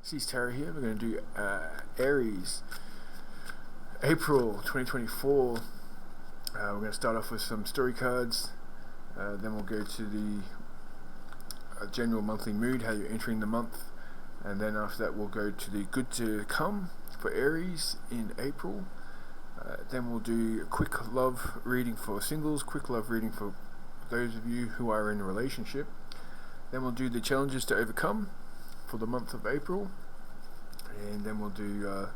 Aries Tarot here. We're going to do Aries April 2024. We're going to start off with some story cards. Then we'll go to the general monthly mood, how you're entering the month. And then after that we'll go to the good to come for Aries in April. Then we'll do a quick love reading for singles, quick love reading for those of you who are in a relationship. Then we'll do the challenges to overcome for the month of April, and then we'll do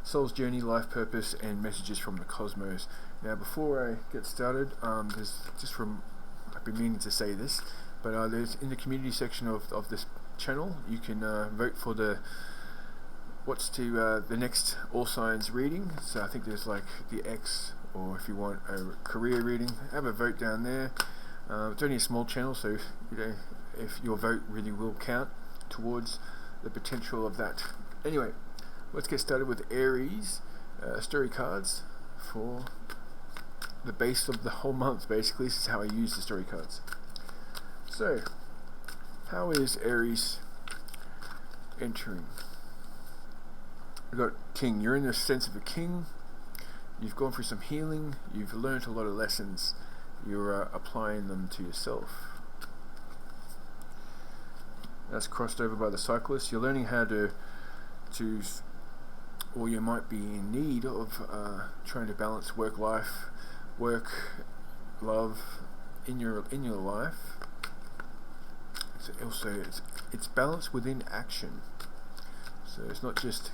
soul's journey, life purpose, and messages from the cosmos. Now, before I get started, I've been meaning to say this, but there's in the community section of this channel, you can vote for the next all signs reading. So I think there's like the X, or if you want a career reading, have a vote down there. It's only a small channel, so if your vote really will count towards the potential of that. Anyway, let's get started with Aries story cards for the base of the whole month. Basically, this is how I use the story cards. So, how is Aries entering? We've got King. You're in the sense of a king. You've gone through some healing. You've learned a lot of lessons. You're applying them to yourself. That's crossed over by the cyclist. You're learning how to or you might be in need of trying to balance work, love in your life. It's balance within action. So it's not just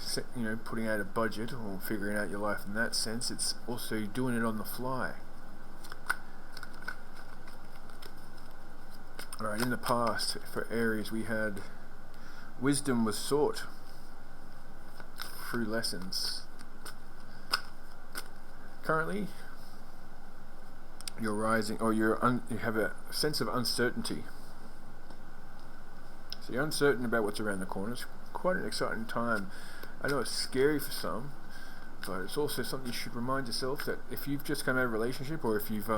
putting out a budget or figuring out your life in that sense. It's also doing it on the fly. Alright, in the past, for Aries, we had wisdom was sought through lessons. Currently, you're rising, or you have a sense of uncertainty. So you're uncertain about what's around the corner. It's quite an exciting time. I know it's scary for some, but it's also something you should remind yourself that if you've just come out of a relationship, or if you've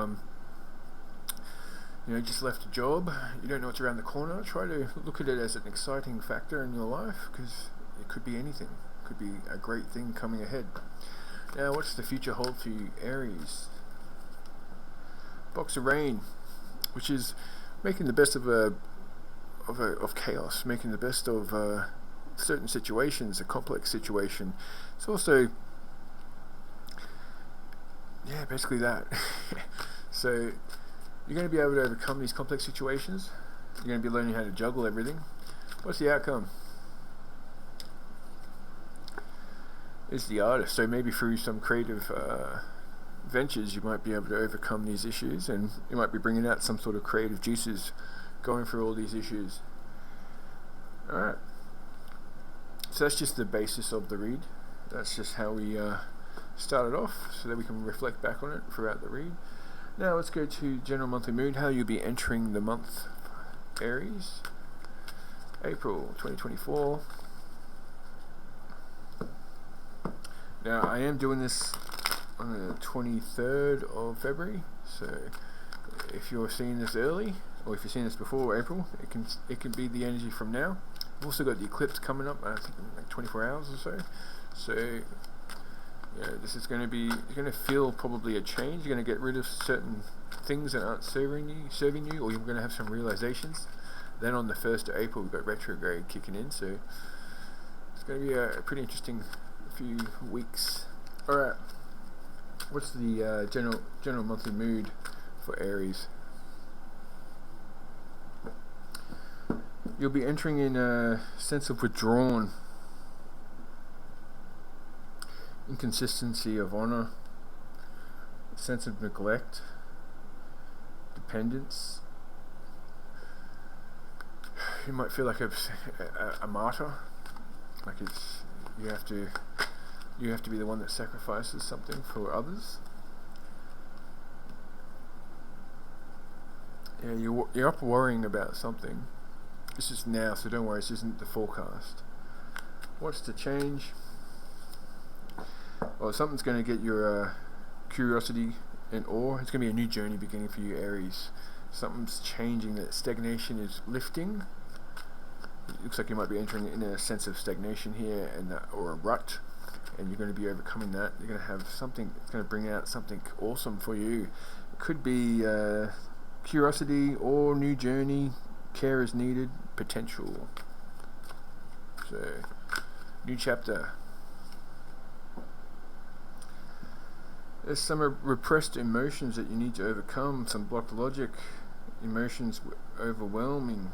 just left a job, you don't know what's around the corner, try to look at it as an exciting factor in your life, because it could be anything. It could be a great thing coming ahead. Now, what's the future hold for you, Aries? Box of Rain, which is making the best of chaos, making the best of certain situations, a complex situation. It's also, basically that. So you're going to be able to overcome these complex situations. You're going to be learning how to juggle everything. What's the outcome? It's the artist. So maybe through some creative ventures, you might be able to overcome these issues, and you might be bringing out some sort of creative juices going through all these issues. Alright. So that's just the basis of the read. That's just how we started off, so that we can reflect back on it throughout the read. Now let's go to general monthly mood, how you'll be entering the month, Aries, April 2024. Now I am doing this on the 23rd of February, so if you're seeing this early, or if you're seeing this before April, it can be the energy from now. We've also got the eclipse coming up, I think in like 24 hours or so. So this is going to feel probably a change. You're going to get rid of certain things that aren't serving you, or you're going to have some realizations. Then on the 1st of April, we've got retrograde kicking in, so it's going to be a pretty interesting few weeks. Alright, what's the general monthly mood for Aries? You'll be entering in a sense of withdrawn, inconsistency of honor, sense of neglect, dependence. You might feel like a martyr, like you have to be the one that sacrifices something for others. You're up worrying about something. This is now, so don't worry, this isn't the forecast. What's to change? Well, something's going to get your curiosity and awe. It's going to be a new journey beginning for you, Aries. Something's changing. That stagnation is lifting. It looks like you might be entering in a sense of stagnation here, and or a rut, and you're going to be overcoming that. You're going to have something that's going to bring out something awesome for you. It could be curiosity or new journey. Care is needed. Potential. So, new chapter. There's some repressed emotions that you need to overcome. Some blocked logic. Emotions overwhelming.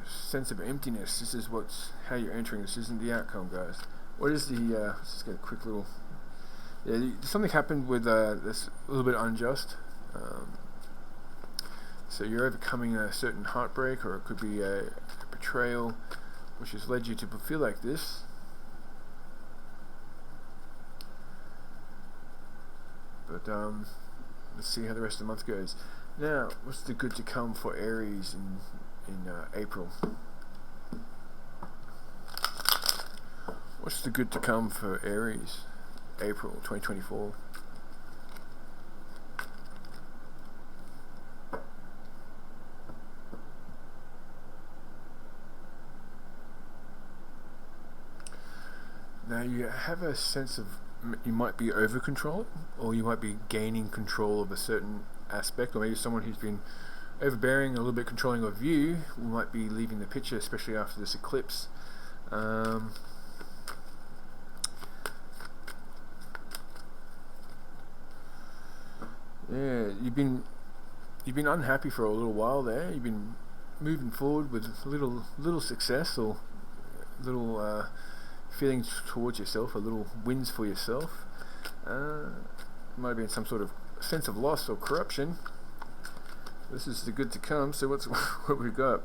Sense of emptiness. This is how you're entering. This isn't the outcome, guys. What is the? Let's just get a quick little. Yeah, something happened with this a little bit unjust. So you're overcoming a certain heartbreak, or it could be a betrayal, which has led you to feel like this. But let's see how the rest of the month goes. Now, what's the good to come for Aries in April? What's the good to come for Aries, April 2024? Now you have a sense of you might be over control, or you might be gaining control of a certain aspect, or maybe someone who's been overbearing, a little bit controlling of you, might be leaving the picture, especially after this eclipse. Yeah, you've been unhappy for a little while there. You've been moving forward with little success, or little feelings towards yourself, or little wins for yourself. Might have been some sort of sense of loss or corruption. This is the good to come. So what we got?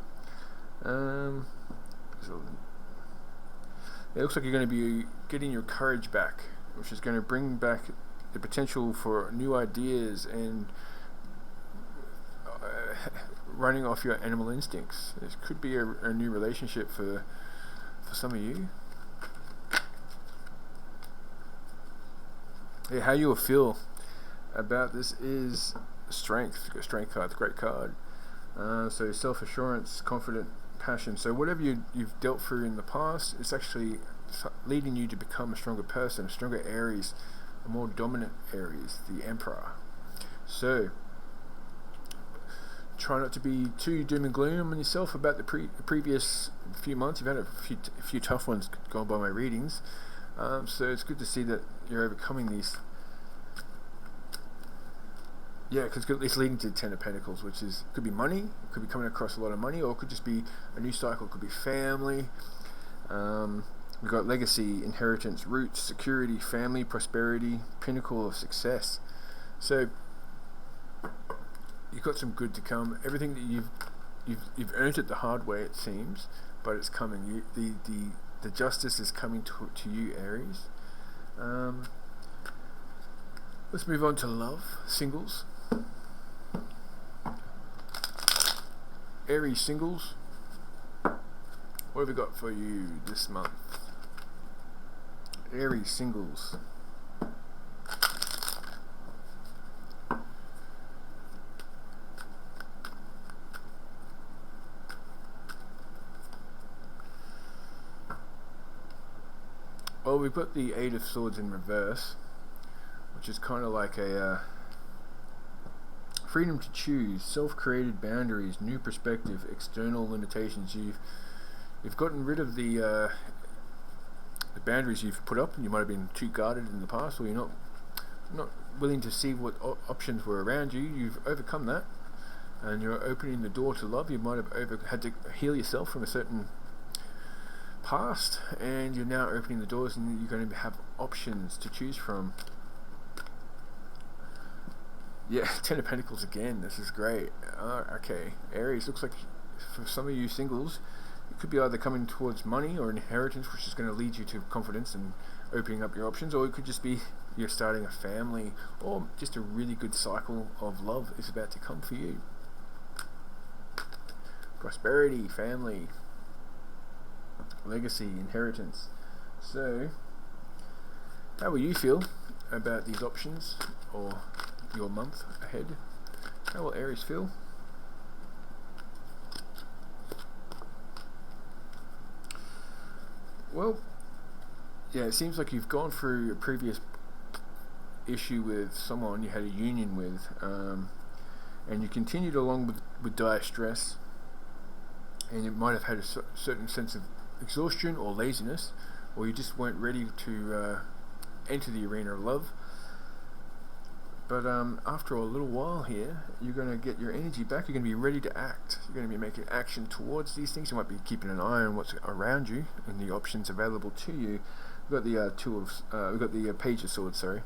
So it looks like you're going to be getting your courage back, which is going to bring back the potential for new ideas and running off your animal instincts. This could be a new relationship for some of you. Yeah, how you will feel about this is strength. You've got strength card, the great card. So self-assurance, confident, passion. So whatever you've dealt through in the past, it's actually leading you to become a stronger person, a stronger Aries, a more dominant Aries, the Emperor. So try not to be too doom and gloom on yourself about the previous few months. You've had a few tough ones gone by my readings. So it's good to see that you're overcoming these. Yeah, because it's leading to 10 of Pentacles, which could be money, it could be coming across a lot of money, or it could just be a new cycle, it could be family. We've got legacy, inheritance, roots, security, family, prosperity, pinnacle of success. So you've got some good to come. Everything that you've earned it the hard way, it seems, but it's coming. The justice is coming to you, Aries. Let's move on to love, singles. Aries singles, what have we got for you this month? Aries singles. Well, we've got the Eight of Swords in reverse, which is kind of like a freedom to choose, self-created boundaries, new perspective, external limitations. You've gotten rid of the boundaries you've put up, and you might have been too guarded in the past, or you're not willing to see what options were around you. You've overcome that, and you're opening the door to love. You might have had to heal yourself from a certain past, and you're now opening the doors, and you're going to have options to choose from. Yeah, 10 of Pentacles again. This is great. Okay, Aries, looks like for some of you singles, it could be either coming towards money or inheritance, which is going to lead you to confidence and opening up your options, or it could just be you're starting a family, or just a really good cycle of love is about to come for you. Prosperity, family, legacy, inheritance. So, how will you feel about these options, or your month ahead? How will Aries feel? Well, yeah, it seems like you've gone through a previous issue with someone you had a union with, and you continued along with dire stress, and you might have had a certain sense of exhaustion or laziness, or you just weren't ready to enter the arena of love. But after a little while here, you're going to get your energy back. You're going to be ready to act. You're going to be making action towards these things. You might be keeping an eye on what's around you and the options available to you. We've got the we've got the Page of Swords. Sorry.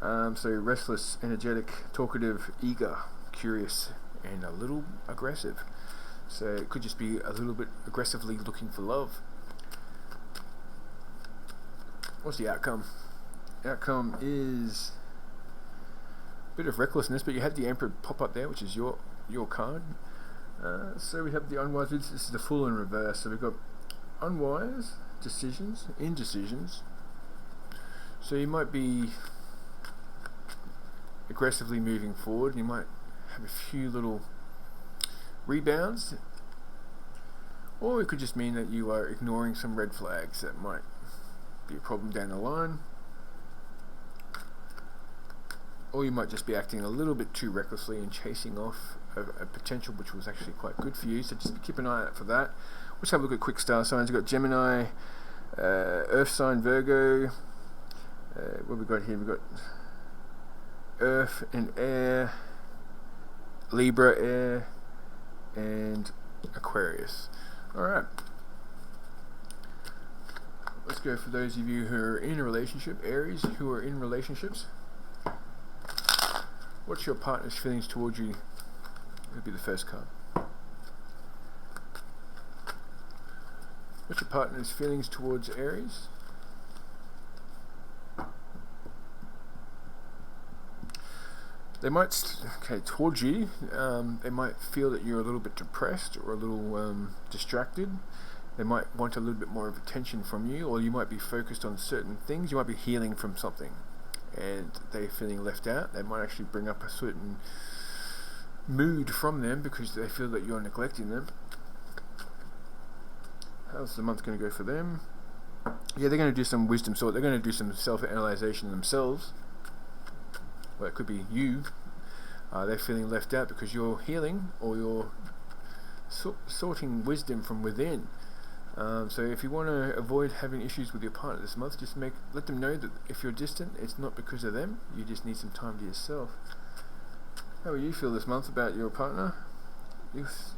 So restless, energetic, talkative, eager, curious, and a little aggressive. So it could just be a little bit aggressively looking for love. What's the outcome? Outcome is bit of recklessness, but you had the Emperor pop up there, which is your card. So we have the unwise. This is the Fool in reverse. So we've got unwise decisions, indecisions. So you might be aggressively moving forward. You might have a few little rebounds, or it could just mean that you are ignoring some red flags that might be a problem down the line. Or you might just be acting a little bit too recklessly and chasing off a potential which was actually quite good for you. So just keep an eye out for that. Let's have a look at quick star signs. We've got Gemini, Earth sign Virgo. What have we got here? We've got Earth and Air, Libra, Air, and Aquarius. Alright. Let's go for those of you who are in a relationship, Aries, who are in relationships. What's your partner's feelings towards you? That'll be the first card. What's your partner's feelings towards Aries? They might, towards you, they might feel that you're a little bit depressed or a little distracted. They might want a little bit more of attention from you, or you might be focused on certain things. You might be healing from something, and they're feeling left out. They might actually bring up a certain mood from them because they feel that you're neglecting them. How's the month going to go for them? Yeah, they're going to do some wisdom sort. They're going to do some self-analyzation themselves. Well, it could be you. They're feeling left out because you're healing, or you're sorting wisdom from within. So if you want to avoid having issues with your partner this month, just let them know that if you're distant, it's not because of them. You just need some time to yourself. How will you feel this month about your partner? It's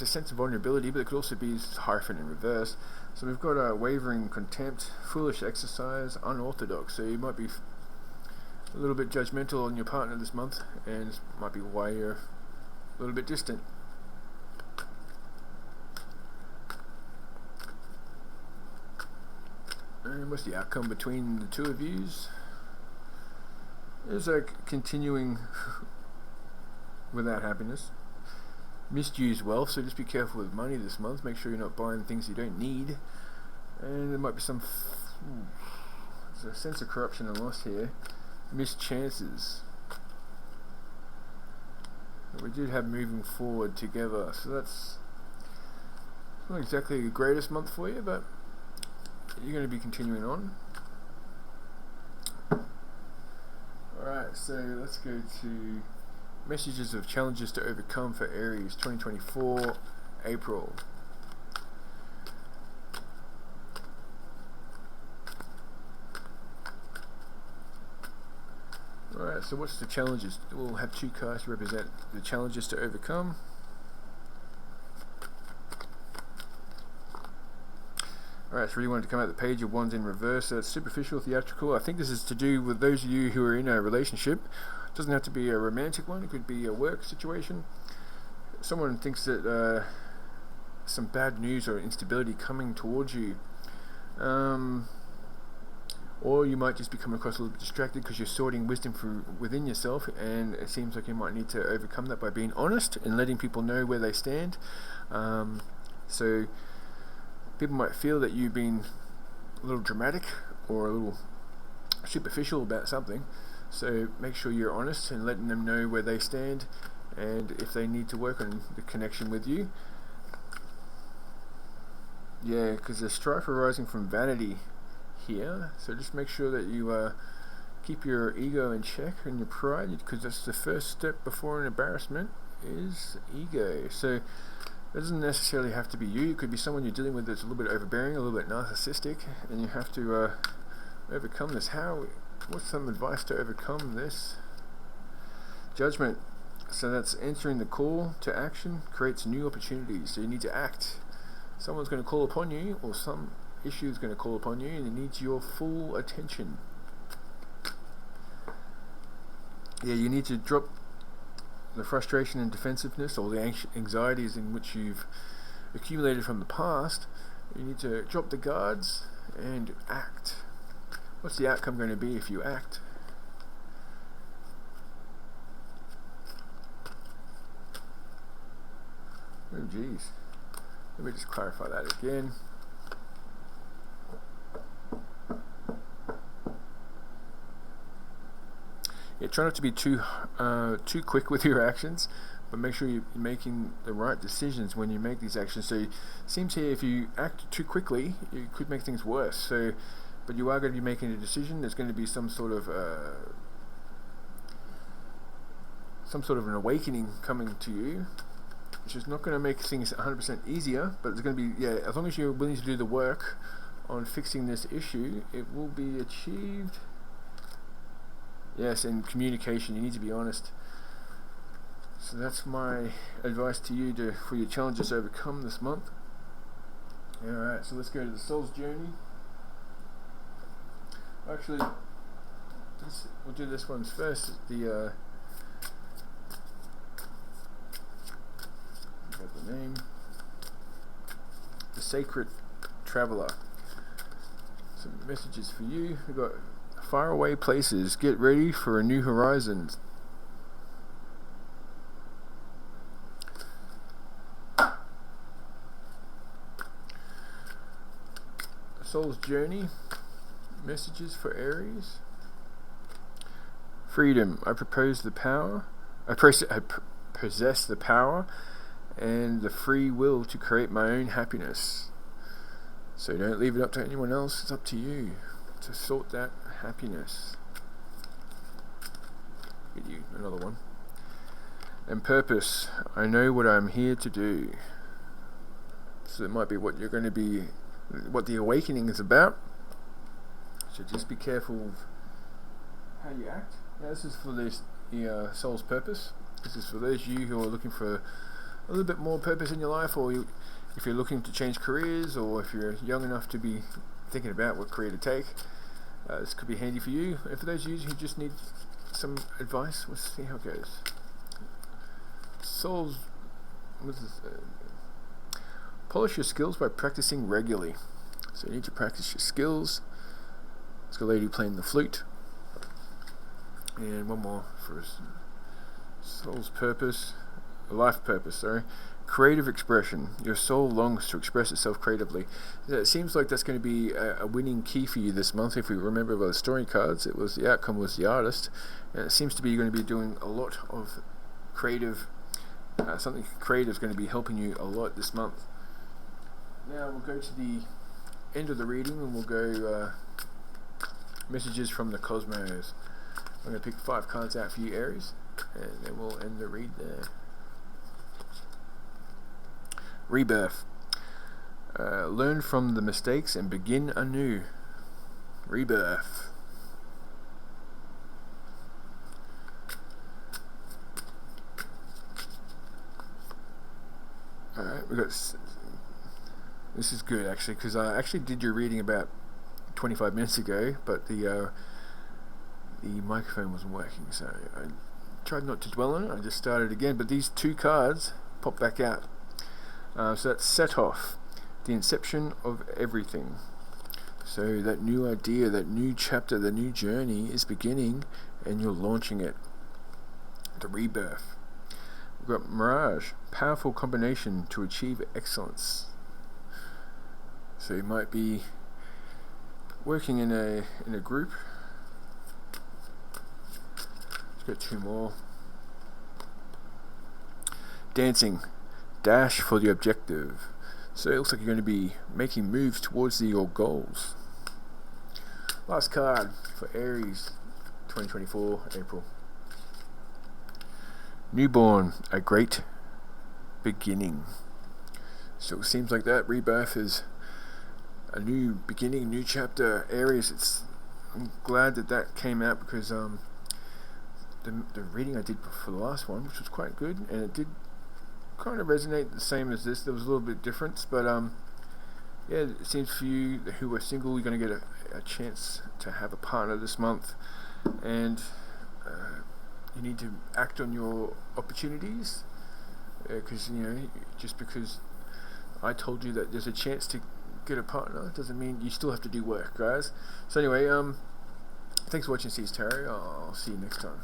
a sense of vulnerability, but it could also be Hierophant in reverse. So we've got a wavering contempt, foolish exercise, unorthodox. So you might be a little bit judgmental on your partner this month, and it might be why you're a little bit distant. And what's the outcome between the two of yous? There's a continuing without happiness. Misused wealth, so just be careful with money this month. Make sure you're not buying things you don't need. And there might be there's a sense of corruption and loss here. Missed chances. We did have moving forward together, so that's not exactly the greatest month for you, but you're going to be continuing on. Alright, so let's go to messages of challenges to overcome for Aries 2024 April. Alright, so what's the challenges? We'll have two cards to represent the challenges to overcome. Alright, so really wanted to come out the Page of Wands in reverse. So it's superficial, theatrical. I think this is to do with those of you who are in a relationship. It doesn't have to be a romantic one. It could be a work situation. Someone thinks that some bad news or instability coming towards you. Or you might just be coming across a little bit distracted because you're sorting wisdom from within yourself, and it seems like you might need to overcome that by being honest and letting people know where they stand. So people might feel that you've been a little dramatic or a little superficial about something. So make sure you're honest and letting them know where they stand, and if they need to work on the connection with you. Yeah, because there's strife arising from vanity here. So just make sure that you keep your ego in check and your pride, because that's the first step before an embarrassment is ego. So it doesn't necessarily have to be you. It could be someone you're dealing with that's a little bit overbearing, a little bit narcissistic, and you have to overcome this. What's some advice to overcome this? Judgment. So that's answering the call to action creates new opportunities. So you need to act. Someone's going to call upon you, or some issue is going to call upon you, and it needs your full attention. Yeah, you need to drop the frustration and defensiveness, or the anxieties in which you've accumulated from the past. You need to drop the guards and act. What's the outcome going to be if you act? Oh geez, let me just clarify that again. Yeah, try not to be too quick with your actions, but make sure you're making the right decisions when you make these actions. So it seems here if you act too quickly, you could make things worse. So, but you are going to be making a decision. There's going to be some sort of an awakening coming to you, which is not going to make things 100% easier, but it's going to be, as long as you're willing to do the work on fixing this issue, it will be achieved. Yes, and communication, you need to be honest. So that's my advice to you for your challenges to overcome this month. Alright, so let's go to the soul's journey. Actually, we'll do this one first. Got the name. The Sacred Traveler. Some messages for you. We've got faraway places. Get ready for a new horizon. Soul's journey. Messages for Aries. Freedom. I possess the power and the free will to create my own happiness. So don't leave it up to anyone else. It's up to you to sort that happiness. Get you another one. And purpose. I know what I'm here to do. So it might be what you're going to be, what the awakening is about. So just be careful of how you act. Now this is for the soul's purpose. This is for those of you who are looking for a little bit more purpose in your life, or if you're looking to change careers, or if you're young enough to be thinking about what career to take. This could be handy for you. And for those of you who just need some advice, let's see how it goes. Souls, polish your skills by practicing regularly. So you need to practice your skills. Let's go, lady playing the flute. And one more for soul's purpose, life purpose. Creative expression. Your soul longs to express itself creatively. It seems like that's going to be a winning key for you this month. If we remember by the story cards, the outcome was the artist, and it seems to be you're going to be doing a lot of creative. Something creative is going to be helping you a lot this month. Now we'll go to the end of the reading, and we'll go messages from the cosmos. I'm going to pick 5 cards out for you, Aries, and then we'll end the read there. Rebirth. Learn from the mistakes and begin anew. Rebirth. Alright, we got. This is good actually, because I actually did your reading about 25 minutes ago, but the microphone wasn't working, so I tried not to dwell on it. I just started again, but these 2 cards pop back out. So that's set off, the inception of everything. So that new idea, that new chapter, the new journey is beginning, and you're launching it. The rebirth. We've got mirage, powerful combination to achieve excellence. So you might be working in a group. Let's get 2 more. Dancing. Dash for the objective. So it looks like you're going to be making moves towards your goals. Last card for Aries 2024 April. Newborn, a great beginning. So it seems like that rebirth is a new beginning, new chapter. Aries, I'm glad that came out, because the reading I did for the last one, which was quite good, and it did kind of resonate the same as this. There was a little bit of difference, but yeah, it seems for you who are single, you're going to get a chance to have a partner this month, and you need to act on your opportunities, because just because I told you that there's a chance to get a partner doesn't mean you still have to do work, guys. So anyway, thanks for watching Aries Tarot. I'll see you next time.